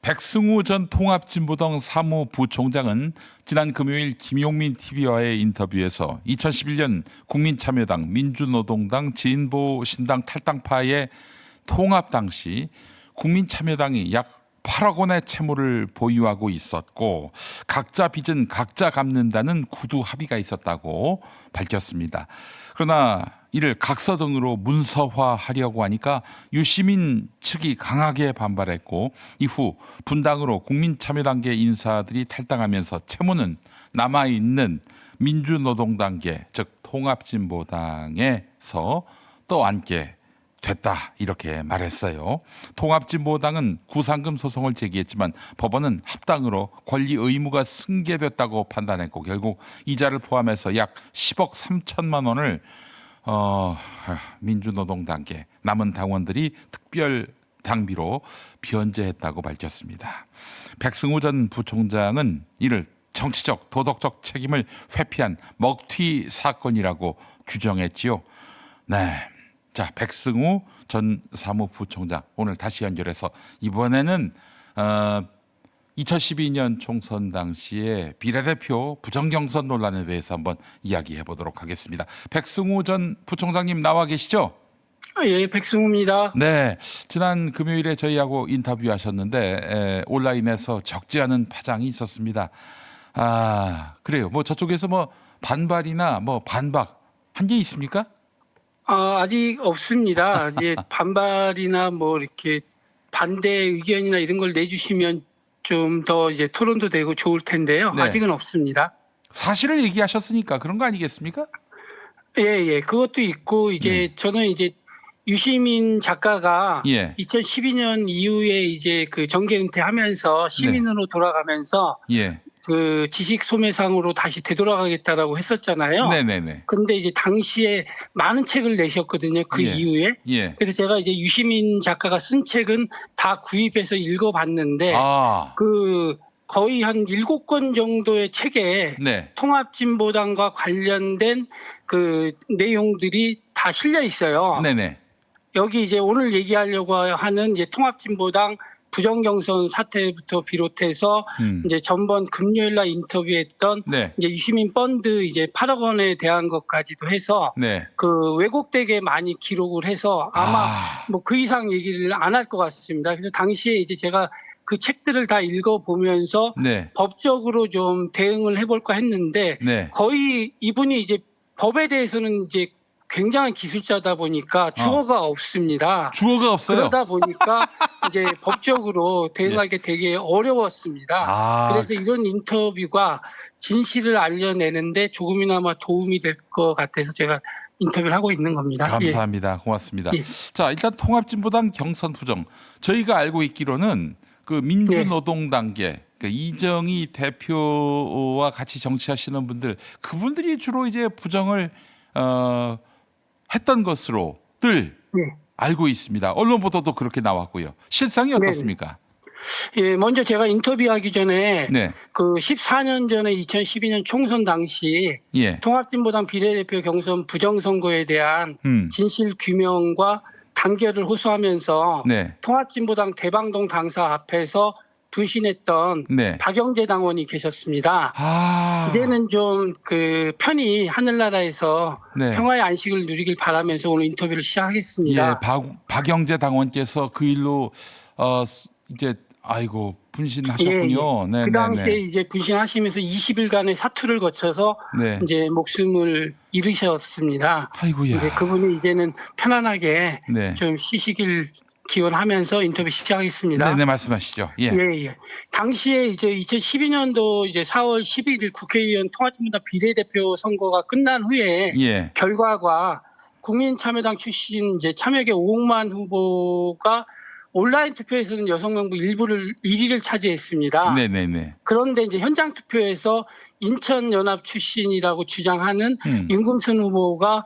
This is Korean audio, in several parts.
백승우 전 통합진보당 사무부총장은 지난 금요일 김용민 TV와의 인터뷰에서 2011년 국민참여당, 민주노동당, 진보신당 탈당파의 통합 당시 국민참여당이 약 8억 원의 채무를 보유하고 있었고 각자 빚은 각자 갚는다는 구두 합의가 있었다고 밝혔습니다. 그러나 이를 각서 등으로 문서화하려고 하니까 유시민 측이 강하게 반발했고 이후 분당으로 국민참여단계 인사들이 탈당하면서 채무는 남아있는 민주노동단계 즉 통합진보당에서 떠안게 됐다 이렇게 말했어요. 통합진보당은 구상금 소송을 제기했지만 법원은 합당으로 권리 의무가 승계됐다고 판단했고 결국 이자를 포함해서 약 10억 3천만 원을 민주노동단계 남은 당원들이 특별 당비로 변제했다고 밝혔습니다. 백승우 전 부총장은 이를 정치적 도덕적 책임을 회피한 먹튀 사건이라고 규정했지요. 네. 자, 백승우 전 사무부총장 오늘 다시 연결해서 이번에는 2012년 총선 당시에 비례대표 부정경선 논란에 대해서 한번 이야기해 보도록 하겠습니다. 백승우 전 부총장님 나와 계시죠? 예, 백승우입니다. 네, 지난 금요일에 저희하고 인터뷰하셨는데 온라인에서 적지 않은 파장이 있었습니다. 아, 그래요. 뭐 저쪽에서 뭐 반발이나 뭐 반박 한 게 있습니까? 아직 없습니다. 이제 반발이나 뭐 이렇게 반대 의견이나 이런 걸 내주시면 좀 더 이제 토론도 되고 좋을 텐데요. 네. 아직은 없습니다. 사실을 얘기하셨으니까 그런 거 아니겠습니까? 예, 그것도 있고 이제 저는 이제 유시민 작가가 예. 2012년 이후에 이제 그 정계 은퇴하면서 시민으로 돌아가면서 예. 그 지식 소매상으로 다시 되돌아가겠다라고 했었잖아요. 네네네. 근데 이제 당시에 많은 책을 내셨거든요. 그 예. 이후에. 예. 그래서 제가 이제 유시민 작가가 쓴 책은 다 구입해서 읽어봤는데 그 거의 한 7권 정도의 책에 네. 통합진보당과 관련된 그 내용들이 다 실려 있어요. 네네. 여기 이제 오늘 얘기하려고 하는 이제 통합진보당 부정경선 사태부터 비롯해서 이제 전번 금요일 날 인터뷰했던 네. 이제 유시민 펀드 이제 8억 원에 대한 것까지도 해서 네. 그 왜곡되게 많이 기록을 해서 아마 뭐 그 이상 얘기를 안 할 것 같습니다. 그래서 당시에 이제 제가 그 책들을 다 읽어보면서 네. 법적으로 좀 대응을 해볼까 했는데 네. 거의 이분이 이제 법에 대해서는 이제 굉장한 기술자다 보니까 주어가 없습니다. 주어가 없어요. 그러다 보니까 이제 법적으로 대응하기 되게 어려웠습니다. 그래서 이런 인터뷰가 진실을 알려내는데 조금이나마 도움이 될 것 같아서 제가 인터뷰를 하고 있는 겁니다. 감사합니다. 고맙습니다. 예. 자, 일단 통합진보당 경선 부정. 저희가 알고 있기로는 그 민주노동단계 그 이정희 대표와 같이 정치하시는 분들 그분들이 주로 이제 부정을 했던 것으로들 알고 있습니다. 언론 보도도 그렇게 나왔고요. 실상이 어떻습니까? 예, 먼저 제가 인터뷰하기 전에 네. 그 14년 전에 2012년 총선 당시 예. 통합진보당 비례대표 경선 부정선거에 대한 진실 규명과 단결을 호소하면서 네. 통합진보당 대방동 당사 앞에서 분신했던 네. 박영재 당원이 계셨습니다. 이제는 좀 그 편히 하늘나라에서 네. 평화의 안식을 누리길 바라면서 오늘 인터뷰를 시작하겠습니다. 예, 박영재 당원께서 그 일로 이제 아이고 분신하셨군요. 네, 그 당시에 이제 분신하시면서 20일간의 사투를 거쳐서 네. 이제 목숨을 잃으셨습니다. 아이고야. 이제 그분이 이제는 편안하게 네. 좀 쉬시길 기원하면서 인터뷰 시작하겠습니다. 네, 말씀하시죠. 예. 예. 당시에 이제 2012년도 이제 4월 11일 국회의원 통합진보당 비례대표 선거가 끝난 후에 예. 결과가 국민참여당 출신 이제 참여계 5억만 후보가 온라인 투표에서는 여성 명부 1위를 차지했습니다. 네네네. 그런데 이제 현장 투표에서 인천연합 출신이라고 주장하는 윤금순 후보가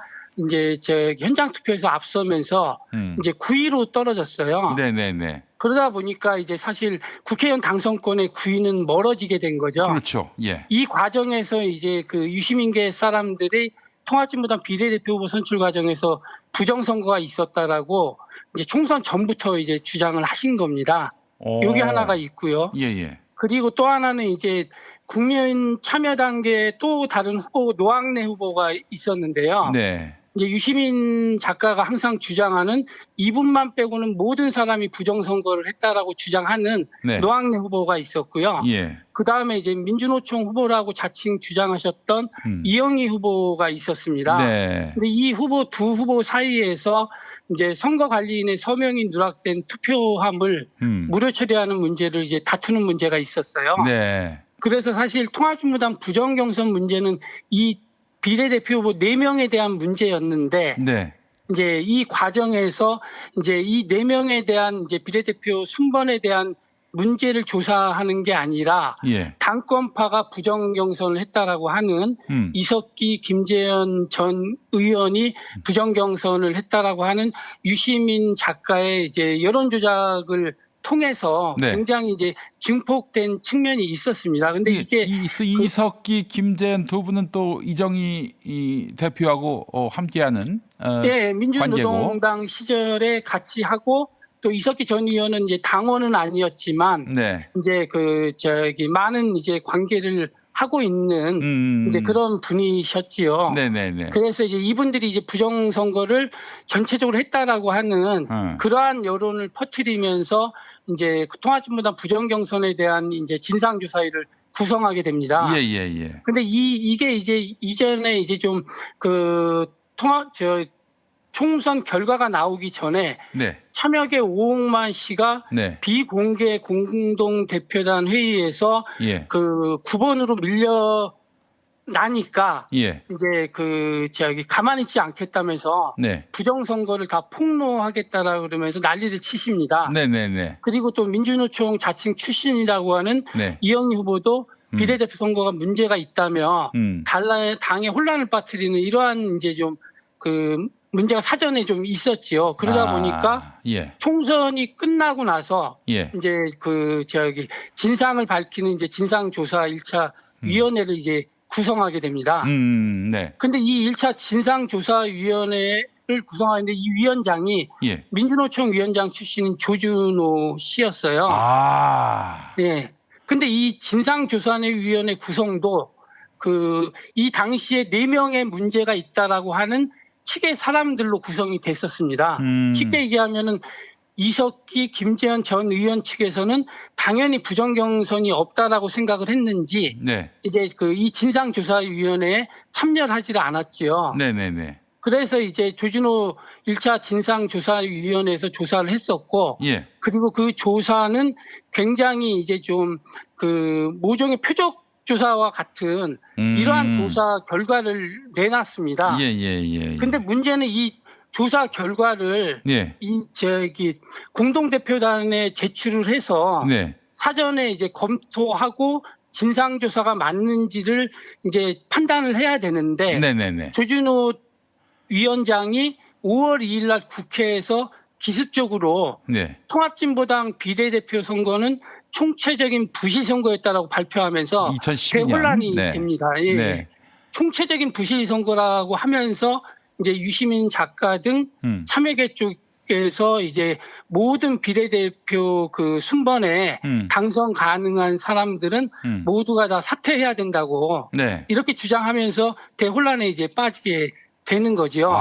이제 현장 투표에서 앞서면서 이제 9위로 떨어졌어요. 네네네. 그러다 보니까 이제 사실 국회의원 당선권의 9위는 멀어지게 된 거죠. 그렇죠. 예. 이 과정에서 이제 그 유시민계 사람들이 통합진보당 비례대표 후보 선출 과정에서 부정선거가 있었다라고 이제 총선 전부터 이제 주장을 하신 겁니다. 요게 하나가 있고요. 예, 예. 그리고 또 하나는 이제 국민 참여 단계에 또 다른 후보 노학래 후보가 있었는데요. 네. 이제 유시민 작가가 항상 주장하는 이분만 빼고는 모든 사람이 부정선거를 했다라고 주장하는 네. 노학래 후보가 있었고요. 예. 그 다음에 이제 민주노총 후보라고 자칭 주장하셨던 이영희 후보가 있었습니다. 네. 근데 이 두 후보 사이에서 이제 선거관리인의 서명이 누락된 투표함을 무료 처리하는 문제를 이제 다투는 문제가 있었어요. 네. 그래서 사실 통합진보당 부정경선 문제는 이 비례대표 후보 4명에 대한 문제였는데 네. 이제 이 과정에서 이제 이 4명에 대한 이제 비례대표 순번에 대한 문제를 조사하는 게 아니라 예. 당권파가 부정경선을 했다라고 하는 이석기, 김재현 전 의원이 부정경선을 했다라고 하는 유시민 작가의 이제 여론 조작을 통해서 네. 굉장히 이제 증폭된 측면이 있었습니다. 근데 이게 이석기, 김재현 두 분은 또 이정희 대표하고 함께하는 네, 민주노동당 시절에 같이 하고 또 이석기 전 의원은 이제 당원은 아니었지만 네. 이제 많은 이제 관계를 하고 있는 이제 그런 분이셨지요. 네네네. 그래서 이제 이분들이 이제 부정선거를 전체적으로 했다라고 하는 그러한 여론을 퍼뜨리면서 이제 통합진보당 부정경선에 대한 이제 진상조사위를 구성하게 됩니다. 예예예. 근데 이게 이제 이전에 이제 좀 총선 결과가 나오기 전에 네. 참여계 오홍만 씨가 네. 비공개 공동 대표단 회의에서 예. 9번으로 밀려 나니까 예. 이제 가만히 있지 않겠다면서 네. 부정선거를 다 폭로하겠다라고 그러면서 난리를 치십니다. 네네네. 그리고 또 민주노총 자칭 출신이라고 하는 네. 이영희 후보도 비례대표 선거가 문제가 있다며 당에 혼란을 빠뜨리는 이러한 이제 좀 문제가 사전에 좀 있었지요. 그러다 보니까 예. 총선이 끝나고 나서 예. 이제 진상을 밝히는 이제 진상조사 1차 위원회를 이제 구성하게 됩니다. 네. 근데 이 1차 진상조사위원회를 구성하는데 이 위원장이 예. 민주노총 위원장 출신인 조준호 씨였어요. 네. 근데 이 진상조사위원회 구성도 이 당시에 4명의 문제가 있다라고 하는 측의 사람들로 구성이 됐었습니다. 쉽게 얘기하면은 이석기, 김재현 전 의원 측에서는 당연히 부정경선이 없다라고 생각을 했는지 네. 이제 이 진상조사위원회에 참여를 하지를 않았지요. 네네네. 그래서 이제 조준호 1차 진상조사위원회에서 조사를 했었고, 예. 그리고 그 조사는 굉장히 이제 좀 모종의 표적 조사와 같은 이러한 조사 결과를 내놨습니다. 예. 근데 문제는 이 조사 결과를 예. 공동대표단에 제출을 해서 네. 사전에 이제 검토하고 진상조사가 맞는지를 이제 판단을 해야 되는데 네네네. 조준호 위원장이 5월 2일 날 국회에서 기습적으로 네. 통합진보당 비례대표 선거는 총체적인 부실 선거였다라고 발표하면서 2012년. 대혼란이 네. 됩니다. 예. 네. 총체적인 부실 선거라고 하면서 이제 유시민 작가 등 참여계 쪽에서 이제 모든 비례대표 순번에 당선 가능한 사람들은 모두가 다 사퇴해야 된다고 네. 이렇게 주장하면서 대혼란에 이제 빠지게 되는 거죠.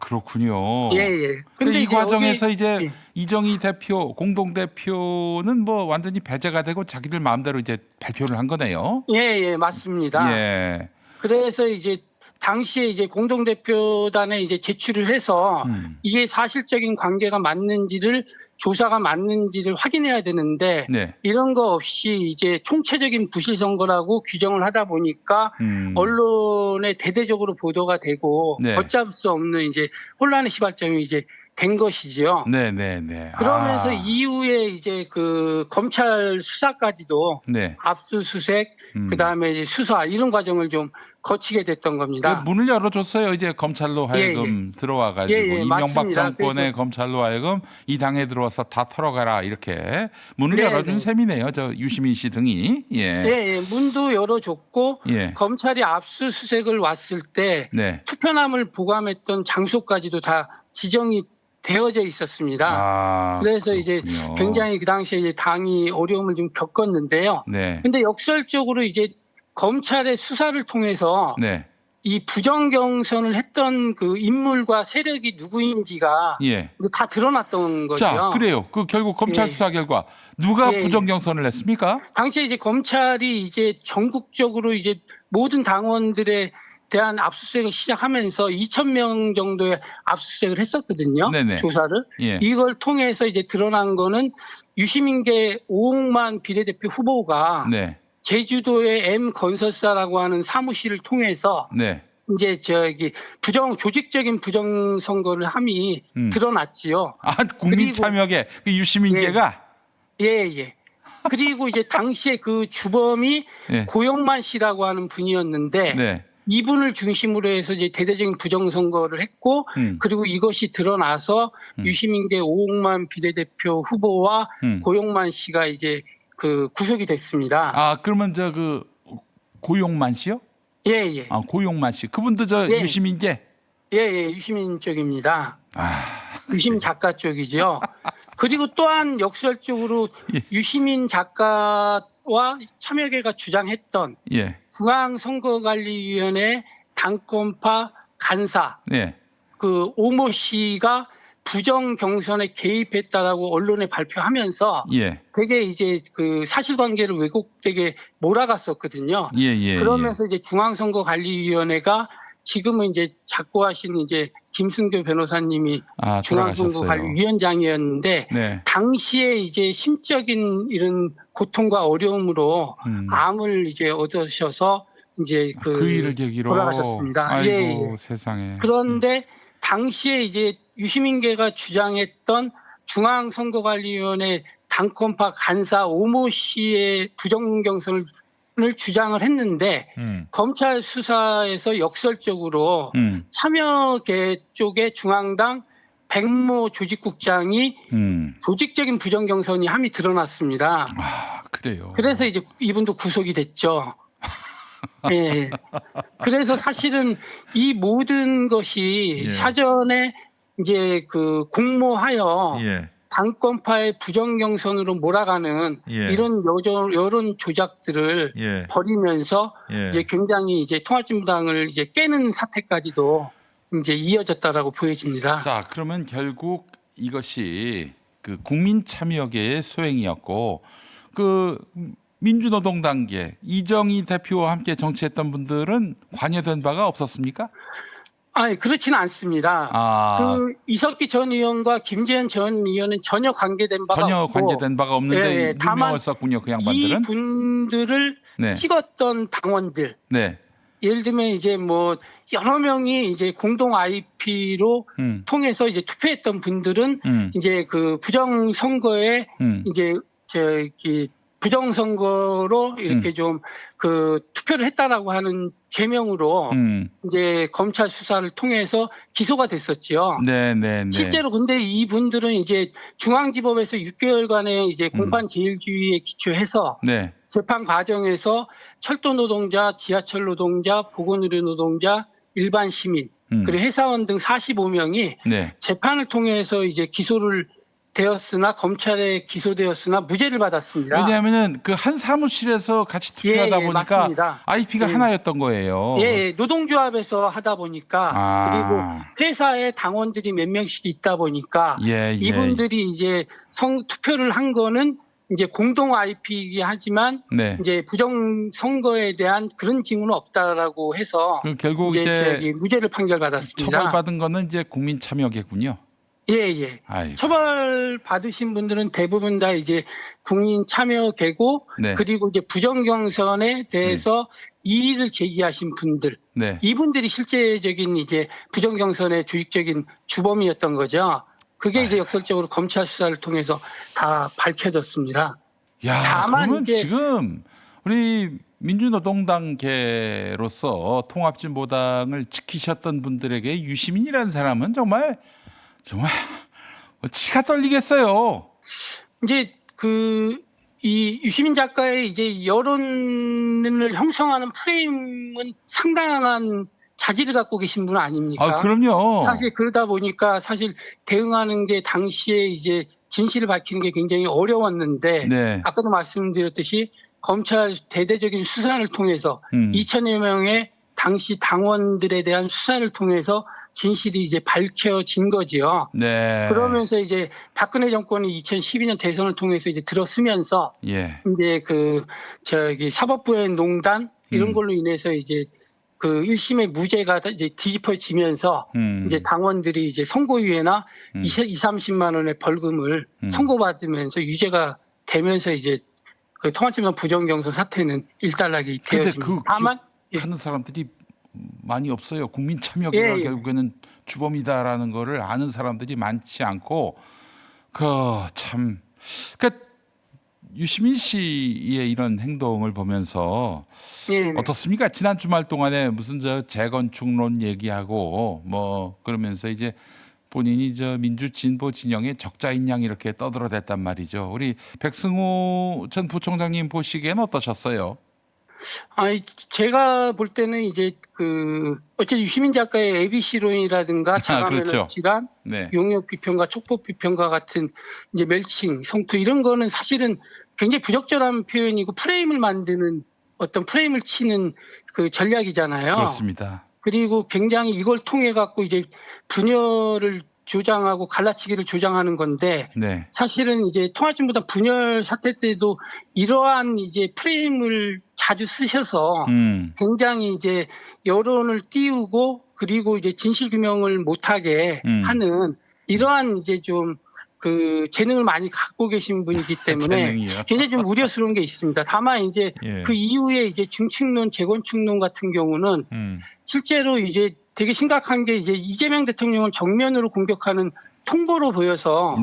그렇군요. 예. 근데 이 과정에서 이제 예. 이정희 대표, 공동대표는 뭐 완전히 배제가 되고 자기들 마음대로 이제 발표를 한 거네요. 예, 맞습니다. 예. 그래서 이제 당시에 이제 공동대표단에 이제 제출을 해서 이게 사실적인 관계가 맞는지를 조사가 맞는지를 확인해야 되는데 네. 이런 거 없이 이제 총체적인 부실 선거라고 규정을 하다 보니까 언론에 대대적으로 보도가 되고 네. 걷잡을 수 없는 이제 혼란의 시발점이 이제 된 것이지요. 네네네. 그러면서 이후에 이제 검찰 수사까지도 네. 압수수색, 그다음에 이제 수사 이런 과정을 좀 거치게 됐던 겁니다. 문을 열어줬어요. 이제 검찰로 하여금 들어와가지고 이명박 맞습니다. 정권의 그래서 검찰로 하여금 이 당에 들어와서 다 털어가라 이렇게 문을 열어준 셈이네요. 저 유시민 씨 등이. 예, 문도 열어줬고 예. 검찰이 압수수색을 왔을 때 네. 투표함을 보관했던 장소까지도 다 지정이 되어져 있었습니다. 그래서 이제 그렇군요. 굉장히 그 당시에 이제 당이 어려움을 좀 겪었는데요. 네. 근데 역설적으로 이제 검찰의 수사를 통해서 네. 이 부정 경선을 했던 그 인물과 세력이 누구인지가 예. 이제 다 드러났던 거죠. 자, 그래요. 그 결국 검찰 예. 수사 결과 누가 예. 부정 경선을 했습니까? 당시에 이제 검찰이 이제 전국적으로 이제 모든 당원들에 대한 압수수색을 시작하면서 2,000명 정도의 압수수색을 했었거든요. 네네. 조사를. 예. 이걸 통해서 이제 드러난 거는 유시민계 오홍만 비례대표 후보가 네. 제주도의 M건설사라고 하는 사무실을 통해서 네. 이제 조직적인 부정 선거를 함이 드러났지요. 국민 그리고- 참여계 그 유시민계가 예. 그리고 이제 당시에 그 주범이 예. 고영만 씨라고 하는 분이었는데 네. 이분을 중심으로 해서 이제 대대적인 부정 선거를 했고 그리고 이것이 드러나서 유시민계 오홍만 비례대표 후보와 고영만 씨가 이제 그 구속이 됐습니다. 그러면 저 그 고용만 씨요? 예. 고용만 씨. 그분도 저 예. 유시민계? 예, 유시민 쪽입니다. 아. 유시민 작가 쪽이죠. 그리고 또한 역설적으로 예. 유시민 작가와 참여계가 주장했던 예. 중앙선거관리위원회 당권파 간사 네. 그 오모 씨가 부정 경선에 개입했다라고 언론에 발표하면서 예. 되게 이제 그 사실관계를 왜곡되게 몰아갔었거든요. 예. 그러면서 이제 중앙선거관리위원회가 지금은 이제 작고하신 이제 김승교 변호사님이 돌아가셨어요. 중앙선거관리위원장이었는데 네. 당시에 이제 심적인 이런 고통과 어려움으로 암을 이제 얻으셔서 이제 그 일을 계기로 돌아가셨습니다. 아이고 세상에. 그런데 당시에 이제 유시민계가 주장했던 중앙선거관리위원회 당권파 간사 오모 씨의 부정 경선을 주장을 했는데 검찰 수사에서 역설적으로 참여계 쪽의 중앙당 백모 조직국장이 조직적인 부정 경선이 함이 드러났습니다. 그래요. 그래서 이제 이분도 구속이 됐죠. 예. 그래서 사실은 이 모든 것이 예. 사전에 이제 그 공모하여 예. 당권파의 부정 경선으로 몰아가는 예. 이런 여론 조작들을 예. 벌이면서 예. 이제 굉장히 이제 통합진보당을 이제 깨는 사태까지도 이제 이어졌다라고 보여집니다. 자, 그러면 결국 이것이 그 국민 참여계의 소행이었고 그 민주노동당계 이정희 대표와 함께 정치했던 분들은 관여된 바가 없었습니까? 아니 그렇지는 않습니다. 그 이석기 전 의원과 김재현 전 의원은 전혀 관계된 바가 전혀 없고 관계된 바가 없는데 다만 유명했었군요. 그 양반들은. 이 분들을 네. 찍었던 당원들 네. 예를 들면 이제 뭐 여러 명이 이제 공동 IP로 통해서 이제 투표했던 분들은 이제 그 부정 선거에 이제 부정 선거로 이렇게 좀 그 투표를 했다라고 하는 제명으로 이제 검찰 수사를 통해서 기소가 됐었지요. 네. 실제로 근데 이분들은 이제 중앙지법에서 6개월간의 이제 공판 제일주의에 기초해서 네. 재판 과정에서 철도 노동자, 지하철 노동자, 보건의료 노동자, 일반 시민 그리고 회사원 등 45명이 네. 재판을 통해서 이제 기소를 되었으나 검찰에 기소되었으나 무죄를 받았습니다. 왜냐하면은 그 한 사무실에서 같이 투표하다 보니까 맞습니다. IP가 하나였던 거예요. 노동조합에서 하다 보니까 그리고 회사에 당원들이 몇 명씩 있다 보니까 이분들이 이제 투표를 한 거는 이제 공동 IP이긴 하지만 네. 이제 부정 선거에 대한 그런 징후는 없다라고 해서 결국 이제 무죄를 판결받았습니다. 처벌받은 거는 이제 국민 참여계군요. 예. 처벌 받으신 분들은 대부분 다 이제 국민 참여계고 그리고 이제 부정 경선에 대해서 이의를 제기하신 분들, 이분들이 실제적인 이제 부정 경선의 조직적인 주범이었던 거죠. 그게 이제 역설적으로 검찰 수사를 통해서 다 밝혀졌습니다. 다만 그러면 이제 지금 우리 민주노동당계로서 통합진보당을 지키셨던 분들에게 유시민이라는 사람은 정말 치가 떨리겠어요. 이제 이 유시민 작가의 이제 여론을 형성하는 프레임은 상당한 자질을 갖고 계신 분 아닙니까? 아, 그럼요. 사실 그러다 보니까 사실 대응하는 게 당시에 이제 진실을 밝히는 게 굉장히 어려웠는데 네. 아까도 말씀드렸듯이 검찰 대대적인 수사를 통해서 2천여 명의 당시 당원들에 대한 수사를 통해서 진실이 이제 밝혀진 거지요. 네. 그러면서 이제 박근혜 정권이 2012년 대선을 통해서 이제 들어서면서 예. 이제 사법부의 농단 이런 걸로 인해서 이제 그 1심의 무죄가 이제 뒤집어지면서 이제 당원들이 이제 선고유예나 30만 원의 벌금을 선고받으면서 유죄가 되면서 이제 그 통합진보당 부정경선 사태는 일단락이 되어집니다. 다만 하는 사람들이 많이 없어요. 국민 참여가 결국에는 주범이다라는 거를 아는 사람들이 많지 않고 참 유시민 씨의 이런 행동을 보면서 어떻습니까? 지난 주말 동안에 무슨 재건축론 얘기하고 뭐 그러면서 이제 본인이 민주진보 진영의 적자인 양 이렇게 떠들어댔단 말이죠. 우리 백승호 전 부총장님 보시기엔 어떠셨어요? 제가 볼 때는 이제 어째 유시민 작가의 ABC론이라든가 자가면허 그렇죠. 질환, 네. 용역 비평가, 촉법 비평가 같은 이제 멸칭, 성토 이런 거는 사실은 굉장히 부적절한 표현이고 프레임을 만드는 어떤 프레임을 치는 그 전략이잖아요. 그렇습니다. 그리고 굉장히 이걸 통해 갖고 이제 분열을 조장하고 갈라치기를 조장하는 건데 네. 사실은 이제 통합진보당 분열 사태 때도 이러한 이제 프레임을 자주 쓰셔서 굉장히 이제 여론을 띄우고 그리고 이제 진실 규명을 못하게 하는 이러한 이제 좀 재능을 많이 갖고 계신 분이기 때문에 굉장히 좀 우려스러운 게 있습니다. 다만 이제 그 이후에 이제 증축론, 재건축론 같은 경우는 실제로 이제 되게 심각한 게 이제 이재명 대통령을 정면으로 공격하는 통보로 보여서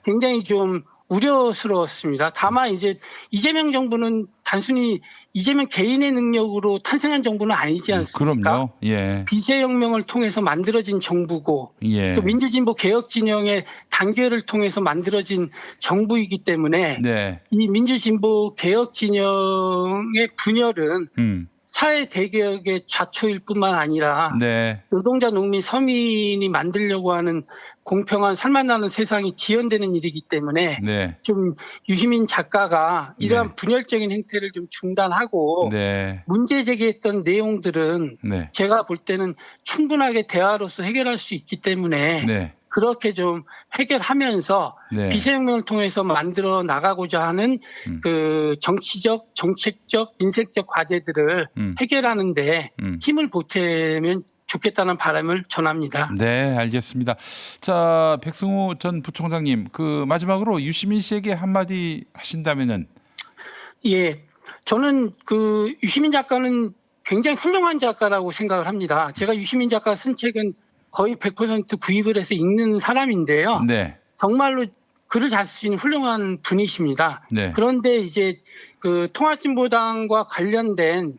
굉장히 좀 우려스러웠습니다. 다만 이제 이재명 정부는 단순히 이재명 개인의 능력으로 탄생한 정부는 아니지 않습니까? 그럼요. 예. 비세혁명을 통해서 만들어진 정부고 또 민주진보 개혁 진영의 단결을 통해서 만들어진 정부이기 때문에 이 민주진보 개혁 진영의 분열은 사회 대개혁의 좌초일 뿐만 아니라 노동자, 농민, 서민이 만들려고 하는 공평한 살맛나는 세상이 지연되는 일이기 때문에 좀 유시민 작가가 이러한 분열적인 행태를 좀 중단하고 문제 제기했던 내용들은 제가 볼 때는 충분하게 대화로서 해결할 수 있기 때문에 그렇게 좀 해결하면서 비세혁명을 통해서 만들어 나가고자 하는 그 정치적, 정책적, 인색적 과제들을 해결하는데 힘을 보태면 좋겠다는 바람을 전합니다. 네, 알겠습니다. 자, 백승호 전 부총장님, 마지막으로 유시민 씨에게 한마디 하신다면은? 예, 저는 유시민 작가는 굉장히 훌륭한 작가라고 생각을 합니다. 제가 유시민 작가 쓴 책은 거의 100% 구입을 해서 읽는 사람인데요. 정말로 글을 잘 쓰시는 훌륭한 분이십니다. 그런데 이제 통합진보당과 관련된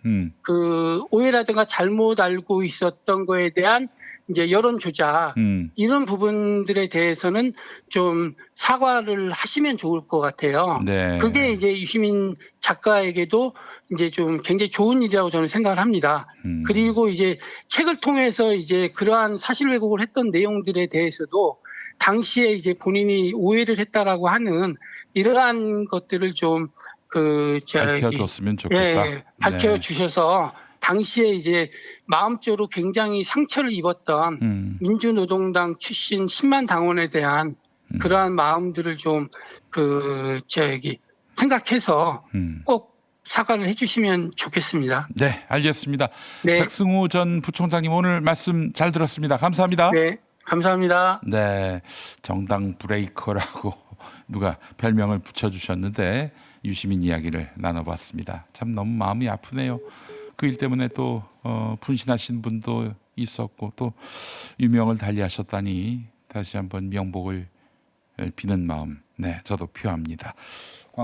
오해라든가 잘못 알고 있었던 거에 대한 이제 여론 조작 이런 부분들에 대해서는 좀 사과를 하시면 좋을 것 같아요. 그게 이제 유시민 작가에게도 이제 좀 굉장히 좋은 일이라고 저는 생각을 합니다. 그리고 이제 책을 통해서 이제 그러한 사실 왜곡을 했던 내용들에 대해서도 당시에 이제 본인이 오해를 했다라고 하는 이러한 것들을 좀 밝혀줬으면 좋겠다. 밝혀주셔서 당시에 이제 마음적으로 굉장히 상처를 입었던 민주노동당 출신 10만 당원에 대한 그러한 마음들을 좀 생각해서 꼭 사과를 해주시면 좋겠습니다. 네, 알겠습니다. 백승호 전 부총장님 오늘 말씀 잘 들었습니다. 감사합니다. 네, 감사합니다. 네, 정당 브레이커라고 누가 별명을 붙여주셨는데 유시민 이야기를 나눠봤습니다. 참 너무 마음이 아프네요. 그 일 때문에 또 분신하신 분도 있었고 또 유명을 달리하셨다니 다시 한번 명복을 비는 마음 저도 표합니다.